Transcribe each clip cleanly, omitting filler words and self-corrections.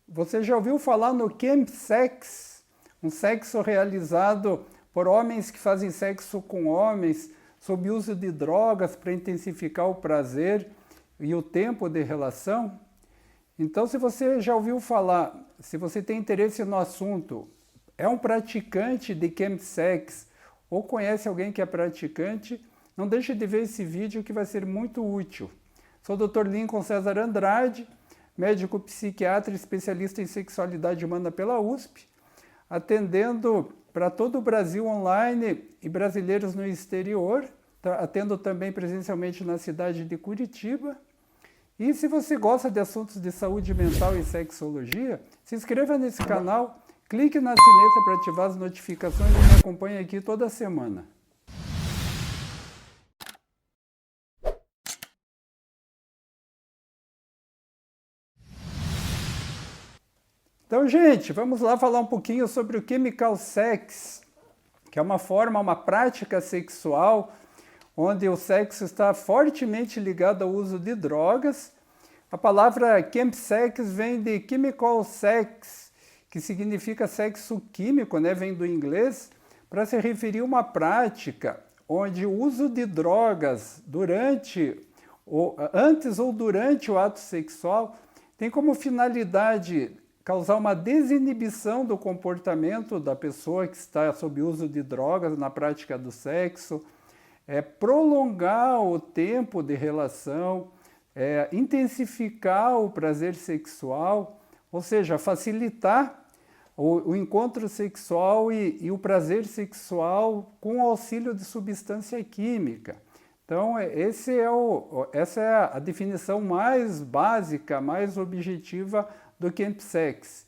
Você já ouviu falar no chemsex? Um sexo realizado por homens que fazem sexo com homens sob uso de drogas para intensificar o prazer e o tempo de relação? Então, se você já ouviu falar, se você tem interesse no assunto, é um praticante de chemsex ou conhece alguém que é praticante, não deixe de ver esse vídeo que vai ser muito útil. Sou o Dr. Lincoln César Andrade, médico psiquiatra especialista em sexualidade humana pela USP, atendendo para todo o Brasil online e brasileiros no exterior, atendo também presencialmente na cidade de Curitiba. E se você gosta de assuntos de saúde mental e sexologia, se inscreva nesse canal, clique na sineta para ativar as notificações e me acompanhe aqui toda semana. Então, gente, vamos lá falar um pouquinho sobre o chemical sex, que é uma forma, uma prática sexual onde o sexo está fortemente ligado ao uso de drogas. A palavra chemsex vem de chemical sex, que significa sexo químico, né? Vem do inglês, para se referir a uma prática onde o uso de drogas antes ou durante o ato sexual tem como finalidade causar uma desinibição do comportamento da pessoa que está sob uso de drogas na prática do sexo, prolongar o tempo de relação, intensificar o prazer sexual, ou seja, facilitar o encontro sexual e o prazer sexual com o auxílio de substância química. Então, essa é a definição mais básica, mais objetiva do chemsex.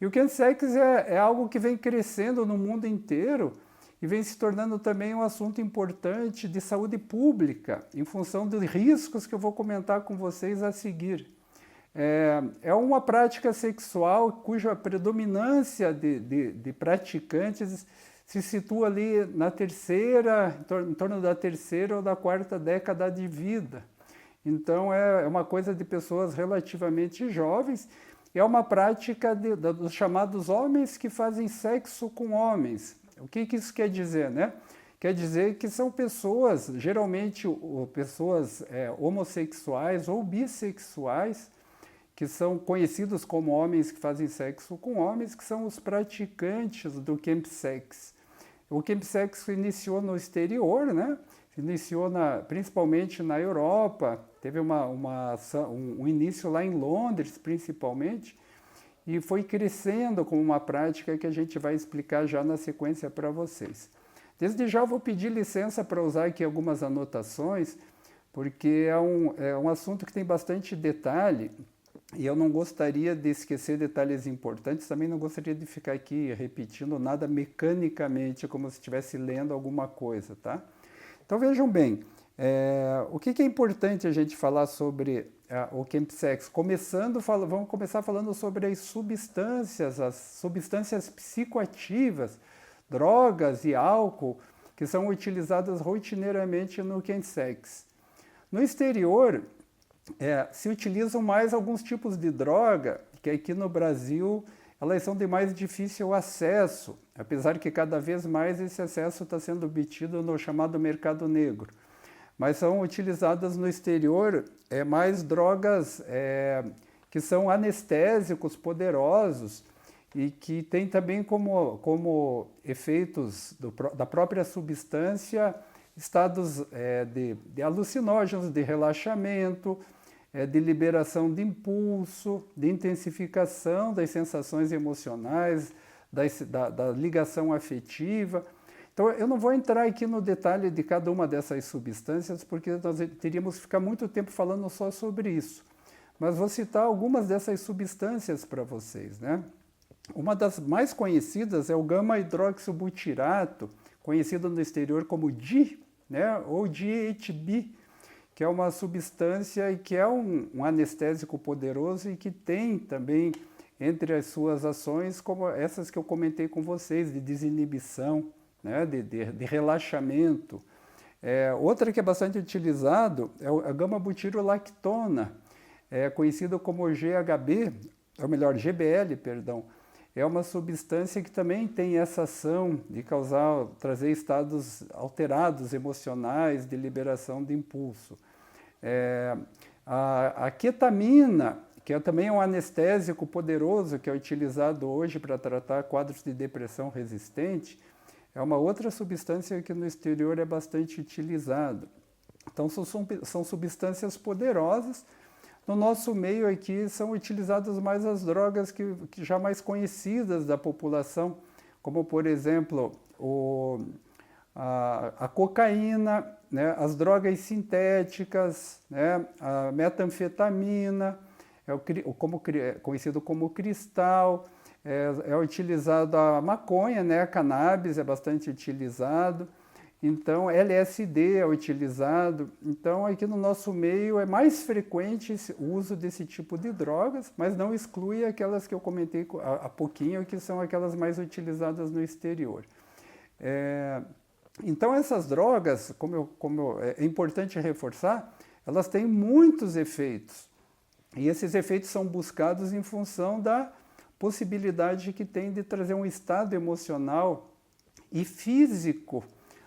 E o chemsex é algo que vem crescendo no mundo inteiro e vem se tornando também um assunto importante de saúde pública, em função dos riscos que eu vou comentar com vocês a seguir. É uma prática sexual cuja predominância de praticantes se situa ali na em torno da terceira ou da quarta década de vida. Então, é uma coisa de pessoas relativamente jovens. É uma prática dos chamados homens que fazem sexo com homens. O que isso quer dizer, né? Quer dizer que são pessoas, geralmente pessoas homossexuais ou bissexuais, que são conhecidos como homens que fazem sexo com homens, que são os praticantes do chemsex. O chemsex se iniciou no exterior, né? Se iniciou principalmente na Europa, teve um início lá em Londres, principalmente, e foi crescendo como uma prática que a gente vai explicar já na sequência para vocês. Desde já vou pedir licença para usar aqui algumas anotações, porque é um assunto que tem bastante detalhe, e eu não gostaria de esquecer detalhes importantes, também não gostaria de ficar aqui repetindo nada mecanicamente, como se estivesse lendo alguma coisa, tá? Então vejam bem, o que é importante a gente falar sobre o chemsex? Vamos começar falando sobre as substâncias psicoativas, drogas e álcool, que são utilizadas rotineiramente no chemsex. No exterior, se utilizam mais alguns tipos de droga, que aqui no Brasil elas são de mais difícil acesso, apesar que cada vez mais esse acesso está sendo obtido no chamado mercado negro. Mas são utilizadas no exterior mais drogas que são anestésicos poderosos e que têm também como efeitos da própria substância estados de alucinógenos, de relaxamento, de liberação de impulso, de intensificação das sensações emocionais, da ligação afetiva. Então, eu não vou entrar aqui no detalhe de cada uma dessas substâncias, porque nós teríamos que ficar muito tempo falando só sobre isso. Mas vou citar algumas dessas substâncias para vocês, né? Uma das mais conhecidas é o gama-hidroxibutirato, conhecido no exterior como DI, né? Ou GHB, que é uma substância que é um anestésico poderoso e que tem também entre as suas ações como essas que eu comentei com vocês, de desinibição, né, de relaxamento. Outra que é bastante utilizado é a gama-butirolactona, conhecido como GHB ou melhor, GBL, perdão, é uma substância que também tem essa ação de trazer estados alterados emocionais, de liberação de impulso. A ketamina, que também é um anestésico poderoso, que é utilizado hoje para tratar quadros de depressão resistente, é uma outra substância que no exterior é bastante utilizada. Então, são substâncias poderosas. No nosso meio aqui são utilizadas mais as drogas que já mais conhecidas da população, como, por exemplo, a cocaína, né, as drogas sintéticas, né, a metanfetamina, conhecido como cristal, é utilizado a maconha, né, a cannabis é bastante utilizado. Então, LSD é utilizado. Então, aqui no nosso meio é mais frequente o uso desse tipo de drogas, mas não exclui aquelas que eu comentei há pouquinho, que são aquelas mais utilizadas no exterior. Então, essas drogas, é importante reforçar, elas têm muitos efeitos. E esses efeitos são buscados em função da possibilidade que tem de trazer um estado emocional e físico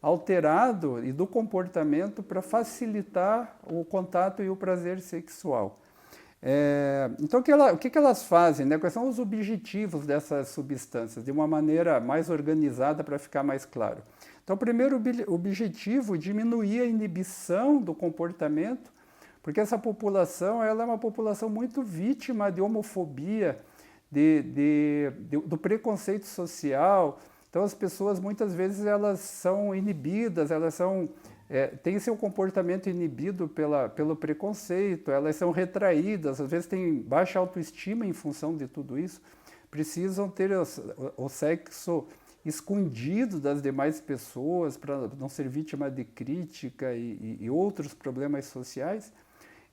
alterado e do comportamento para facilitar o contato e o prazer sexual. Então, o que elas fazem, né? Quais são os objetivos dessas substâncias, de uma maneira mais organizada para ficar mais claro? Então, o primeiro objetivo é diminuir a inibição do comportamento, porque essa população ela é uma população muito vítima de homofobia, do preconceito social. Então, as pessoas, muitas vezes, elas são inibidas, têm seu comportamento inibido pelo preconceito, elas são retraídas, às vezes têm baixa autoestima em função de tudo isso, precisam ter o sexo escondido das demais pessoas para não ser vítima de crítica e outros problemas sociais.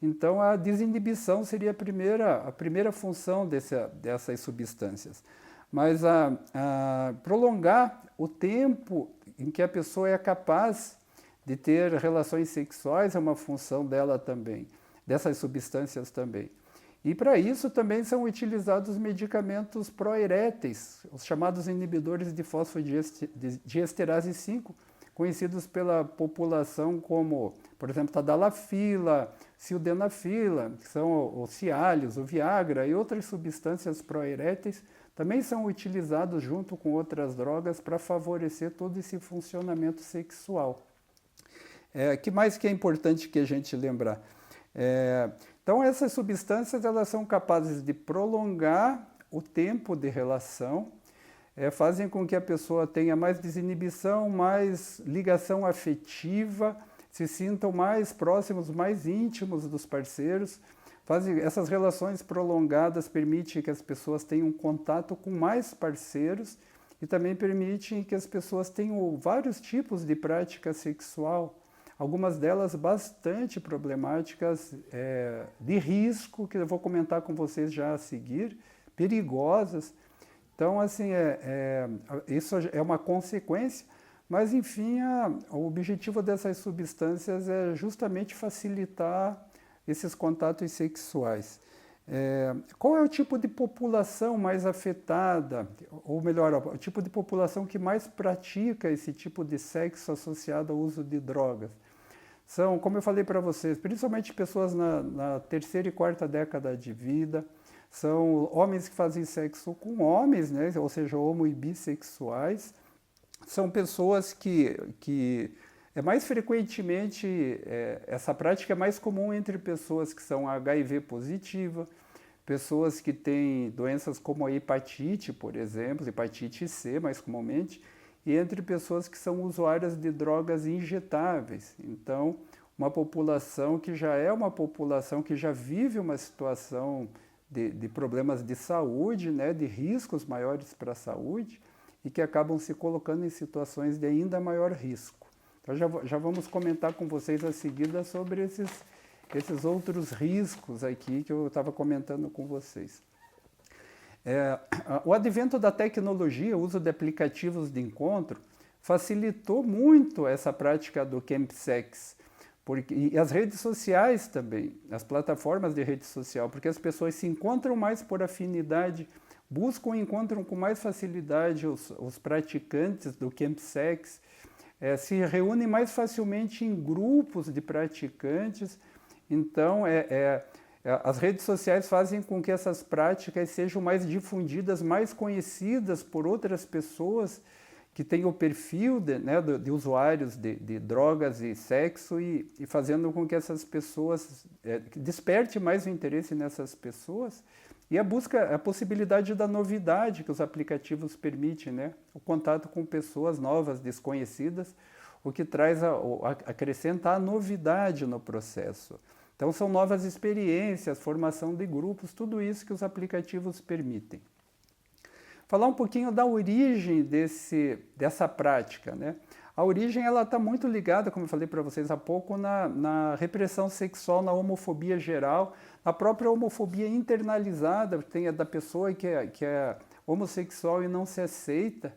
Então, a desinibição seria a primeira função dessas substâncias. Mas prolongar o tempo em que a pessoa é capaz de ter relações sexuais é uma função dela também, dessas substâncias também. E para isso também são utilizados medicamentos proeréteis, os chamados inibidores de fosfodiesterase 5, conhecidos pela população como, por exemplo, tadalafila, sildenafila, que são os Cialis, o Viagra e outras substâncias proeréteis, também são utilizados junto com outras drogas para favorecer todo esse funcionamento sexual. Que mais que é importante que a gente lembrar? Então, essas substâncias elas são capazes de prolongar o tempo de relação, fazem com que a pessoa tenha mais desinibição, mais ligação afetiva, se sintam mais próximos, mais íntimos dos parceiros. Essas relações prolongadas permitem que as pessoas tenham contato com mais parceiros e também permitem que as pessoas tenham vários tipos de prática sexual, algumas delas bastante problemáticas, de risco, que eu vou comentar com vocês já a seguir, perigosas. Então, assim, isso é uma consequência, mas, enfim, o objetivo dessas substâncias é justamente facilitar esses contatos sexuais. Qual é o tipo de população mais afetada, ou melhor, o tipo de população que mais pratica esse tipo de sexo associado ao uso de drogas? São, como eu falei para vocês, principalmente pessoas na terceira e quarta década de vida, são homens que fazem sexo com homens, né? Ou seja, homo e bissexuais, são pessoas que mais frequentemente, essa prática é mais comum entre pessoas que são HIV positiva, pessoas que têm doenças como a hepatite, por exemplo, hepatite C mais comumente, e entre pessoas que são usuárias de drogas injetáveis. Então, uma população que já vive uma situação de problemas de saúde, né, de riscos maiores para a saúde, e que acabam se colocando em situações de ainda maior risco. Então, já vamos comentar com vocês a seguida sobre esses outros riscos aqui que eu estava comentando com vocês. O advento da tecnologia, o uso de aplicativos de encontro, facilitou muito essa prática do chemsex, E as redes sociais também, as plataformas de rede social, porque as pessoas se encontram mais por afinidade, buscam e encontram com mais facilidade os praticantes do Chemsex, se reúnem mais facilmente em grupos de praticantes. Então, as redes sociais fazem com que essas práticas sejam mais difundidas, mais conhecidas por outras pessoas que têm o perfil de usuários de drogas e sexo e fazendo com que essas pessoas desperte mais o interesse nessas pessoas. E a possibilidade da novidade que os aplicativos permitem, né? O contato com pessoas novas, desconhecidas, o que traz acrescenta a novidade no processo. Então são novas experiências, formação de grupos, tudo isso que os aplicativos permitem. Falar um pouquinho da origem dessa prática, né? A origem ela está muito ligada, como eu falei para vocês há pouco, na repressão sexual, na homofobia geral, na própria homofobia internalizada, que tem a da pessoa que é homossexual e não se aceita,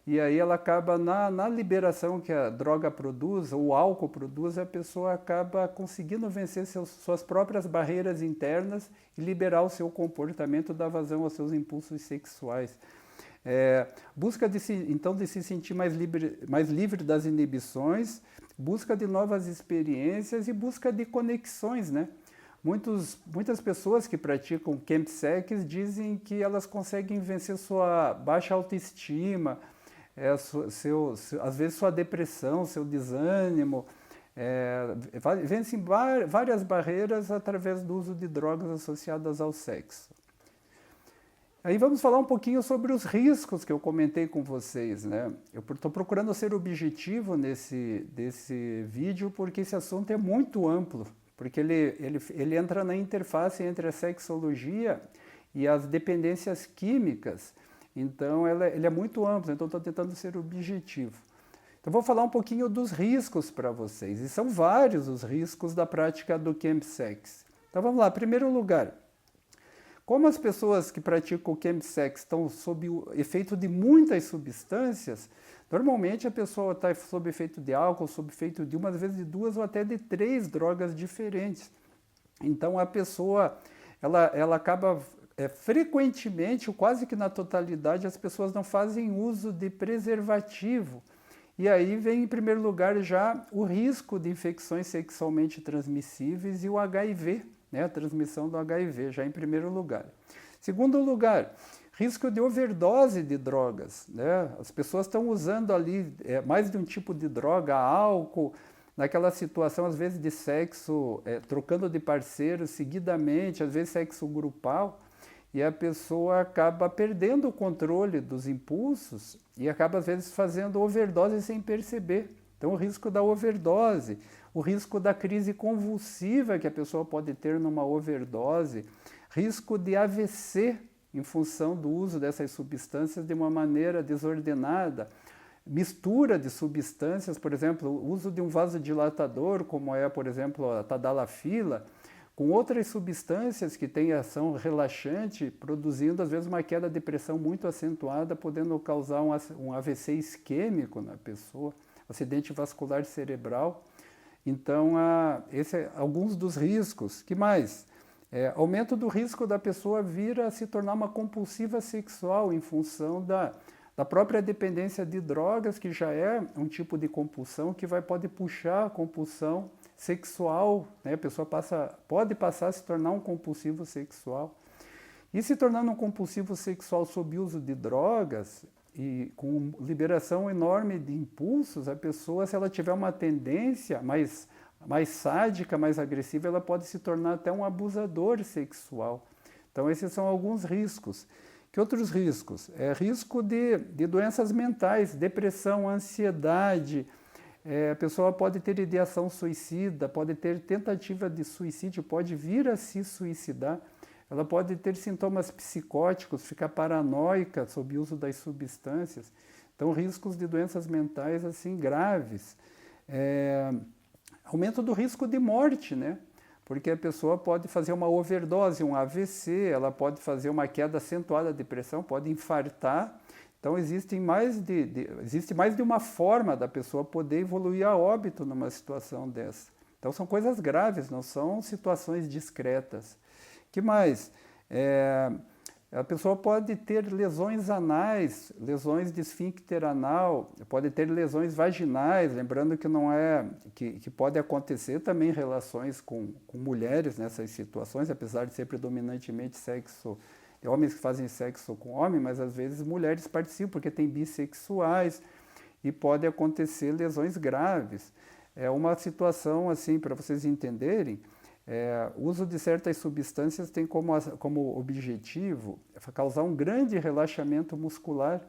e aí ela acaba na liberação que a droga produz, o álcool produz, a pessoa acaba conseguindo vencer suas próprias barreiras internas e liberar o seu comportamento, dar vazão aos seus impulsos sexuais. Busca de se sentir mais livre das inibições, busca de novas experiências e busca de conexões, né? Muitas pessoas que praticam Chemsex dizem que elas conseguem vencer sua baixa autoestima, às vezes sua depressão, seu desânimo, vencem várias barreiras através do uso de drogas associadas ao sexo. Aí vamos falar um pouquinho sobre os riscos que eu comentei com vocês, né? Eu estou procurando ser objetivo desse vídeo porque esse assunto é muito amplo, porque ele entra na interface entre a sexologia e as dependências químicas, então ele é muito amplo, então estou tentando ser objetivo. Então vou falar um pouquinho dos riscos para vocês, e são vários os riscos da prática do Chemsex. Então vamos lá, em primeiro lugar, como as pessoas que praticam o Chemsex estão sob o efeito de muitas substâncias, normalmente a pessoa está sob efeito de álcool, sob efeito de uma, às vezes de 2 ou até de 3 drogas diferentes. Então a pessoa, ela acaba frequentemente, ou quase que na totalidade, as pessoas não fazem uso de preservativo. E aí vem em primeiro lugar já o risco de infecções sexualmente transmissíveis e o HIV, né, a transmissão do HIV, já em primeiro lugar. Segundo lugar, risco de overdose de drogas, né? As pessoas estão usando ali mais de um tipo de droga, álcool, naquela situação, às vezes, de sexo, trocando de parceiro seguidamente, às vezes sexo grupal, e a pessoa acaba perdendo o controle dos impulsos e acaba, às vezes, fazendo overdose sem perceber. Então, o risco da overdose, o risco da crise convulsiva que a pessoa pode ter numa overdose, risco de AVC em função do uso dessas substâncias de uma maneira desordenada, mistura de substâncias, por exemplo, o uso de um vasodilatador, como é, por exemplo, a tadalafila, com outras substâncias que têm ação relaxante, produzindo, às vezes, uma queda de pressão muito acentuada, podendo causar um AVC isquêmico na pessoa, acidente vascular cerebral. Então, esse alguns dos riscos. Que mais? Aumento do risco da pessoa vir a se tornar uma compulsiva sexual em função da própria dependência de drogas, que já é um tipo de compulsão que pode puxar a compulsão sexual, né? A pessoa pode passar a se tornar um compulsivo sexual. E se tornando um compulsivo sexual sob uso de drogas e com liberação enorme de impulsos, a pessoa, se ela tiver uma tendência mais sádica, mais agressiva, ela pode se tornar até um abusador sexual. Então esses são alguns riscos. Que outros riscos? Risco de doenças mentais, depressão, ansiedade. A pessoa pode ter ideação suicida, pode ter tentativa de suicídio, pode vir a se suicidar. Ela pode ter sintomas psicóticos, ficar paranoica sob o uso das substâncias. Então, riscos de doenças mentais assim graves. Aumento do risco de morte, né? Porque a pessoa pode fazer uma overdose, um AVC, ela pode fazer uma queda acentuada de pressão, pode infartar. Então, existe mais de uma forma da pessoa poder evoluir a óbito numa situação dessa. Então são coisas graves, não são situações discretas. Que mais? A pessoa pode ter lesões anais, lesões de esfíncter anal, pode ter lesões vaginais, lembrando que não é que pode acontecer também relações com mulheres nessas situações, apesar de ser predominantemente sexo, homens que fazem sexo com homem, mas às vezes mulheres participam porque tem bissexuais e pode acontecer lesões graves. É uma situação assim, para vocês entenderem. O uso de certas substâncias tem como objetivo causar um grande relaxamento muscular,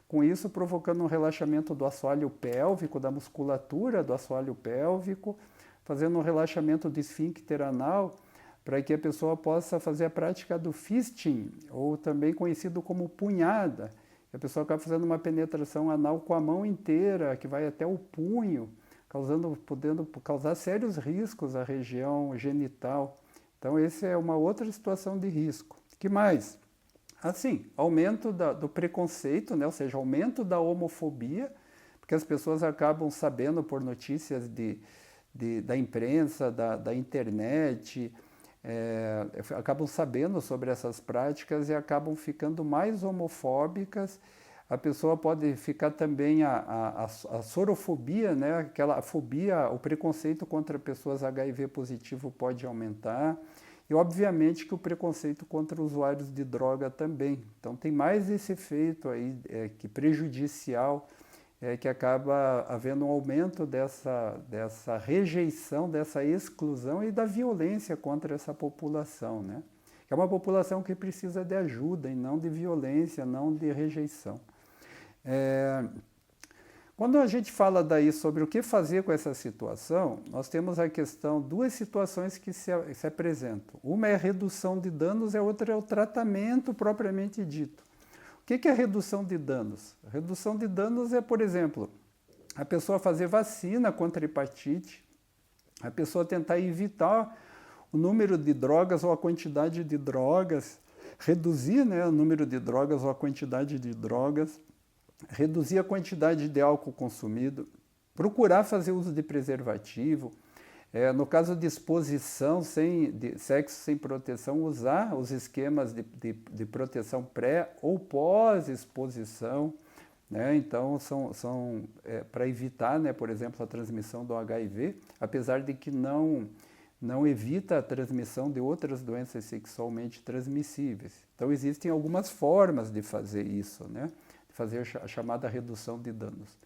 com isso provocando um relaxamento do assoalho pélvico, da musculatura do assoalho pélvico, fazendo um relaxamento do esfíncter anal, para que a pessoa possa fazer a prática do fisting, ou também conhecido como punhada. A pessoa acaba fazendo uma penetração anal com a mão inteira, que vai até o punho, podendo causar sérios riscos à região genital. Então, essa é uma outra situação de risco. O que mais? Assim, aumento do preconceito, né? Ou seja, aumento da homofobia, porque as pessoas acabam sabendo por notícias da imprensa, da internet, acabam sabendo sobre essas práticas e acabam ficando mais homofóbicas. A pessoa pode ficar também a sorofobia, né? Aquela fobia, o preconceito contra pessoas HIV positivo pode aumentar. E, obviamente, que o preconceito contra usuários de droga também. Então, tem mais esse efeito aí, que prejudicial, que acaba havendo um aumento dessa rejeição, dessa exclusão e da violência contra essa população, né? Que é uma população que precisa de ajuda e não de violência, não de rejeição. Quando a gente fala daí sobre o que fazer com essa situação, nós temos a questão, duas situações que se apresentam. Uma é a redução de danos, a outra é o tratamento propriamente dito. O que é a redução de danos? A redução de danos é, por exemplo, a pessoa fazer vacina contra a hepatite, a pessoa tentar evitar o número de drogas ou a quantidade de drogas, reduzir, né, o número de drogas ou a quantidade de drogas, reduzir a quantidade de álcool consumido, procurar fazer uso de preservativo, no caso de exposição, de sexo sem proteção, usar os esquemas de proteção pré ou pós-exposição, né? Então, são para evitar, né, por exemplo, a transmissão do HIV, apesar de que não evita a transmissão de outras doenças sexualmente transmissíveis. Então, existem algumas formas de fazer isso, né? Fazer a chamada redução de danos.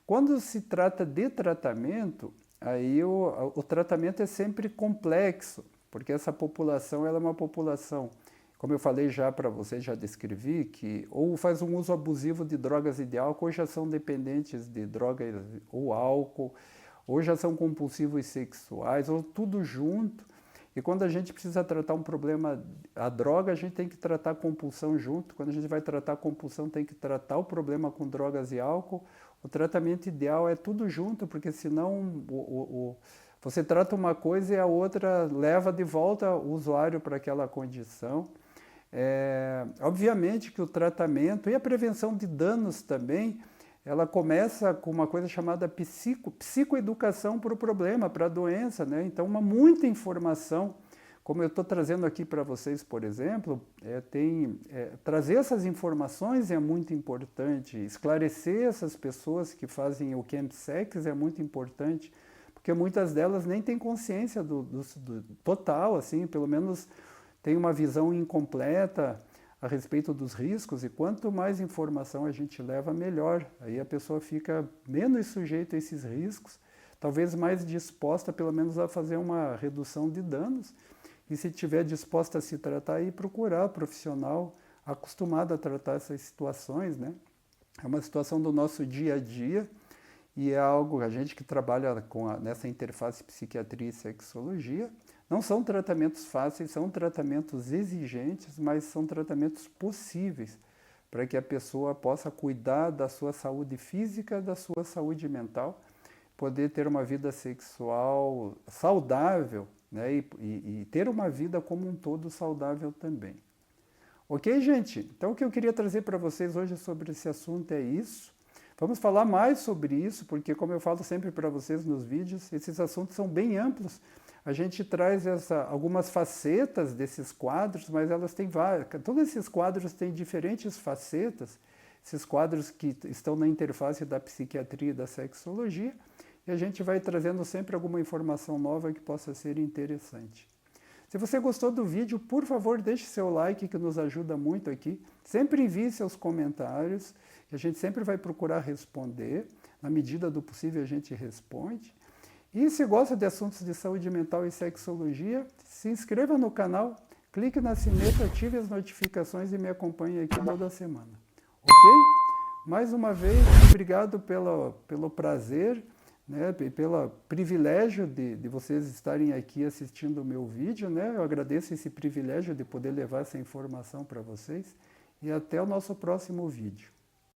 Quando se trata de tratamento, aí o tratamento é sempre complexo, porque essa população ela é uma população, como eu falei já para vocês, já descrevi, que ou faz um uso abusivo de drogas e de álcool, ou já são dependentes de drogas ou álcool, ou já são compulsivos sexuais, ou tudo junto. E quando a gente precisa tratar um problema, a droga, a gente tem que tratar a compulsão junto. Quando a gente vai tratar a compulsão, tem que tratar o problema com drogas e álcool. O tratamento ideal é tudo junto, porque senão você trata uma coisa e a outra leva de volta o usuário para aquela condição. Obviamente que o tratamento e a prevenção de danos também, ela começa com uma coisa chamada psicoeducação para o problema, para a doença, né? Então, muita informação, como eu estou trazendo aqui para vocês, por exemplo, trazer essas informações é muito importante, esclarecer essas pessoas que fazem o chemsex é muito importante, porque muitas delas nem têm consciência do total, assim, pelo menos tem uma visão incompleta a respeito dos riscos, e quanto mais informação a gente leva, melhor. Aí a pessoa fica menos sujeita a esses riscos, talvez mais disposta, pelo menos, a fazer uma redução de danos, e se estiver disposta a se tratar, aí procurar profissional acostumado a tratar essas situações, né? É uma situação do nosso dia a dia, e é algo, a gente que trabalha nessa interface psiquiatria e sexologia, não são tratamentos fáceis, são tratamentos exigentes, mas são tratamentos possíveis para que a pessoa possa cuidar da sua saúde física, da sua saúde mental, poder ter uma vida sexual saudável, né? E ter uma vida como um todo saudável também. Ok, gente? Então, o que eu queria trazer para vocês hoje sobre esse assunto é isso. Vamos falar mais sobre isso, porque como eu falo sempre para vocês nos vídeos, esses assuntos são bem amplos. A gente traz algumas facetas desses quadros, mas elas têm várias. Todos esses quadros têm diferentes facetas, esses quadros que estão na interface da psiquiatria e da sexologia, e a gente vai trazendo sempre alguma informação nova que possa ser interessante. Se você gostou do vídeo, por favor, deixe seu like, que nos ajuda muito aqui. Sempre envie seus comentários, que a gente sempre vai procurar responder. Na medida do possível, a gente responde. E se gosta de assuntos de saúde mental e sexologia, se inscreva no canal, clique na sineta, ative as notificações e me acompanhe aqui toda semana. Ok? Mais uma vez, obrigado pelo prazer, né, pelo privilégio de vocês estarem aqui assistindo o meu vídeo, né? Eu agradeço esse privilégio de poder levar essa informação para vocês e até o nosso próximo vídeo.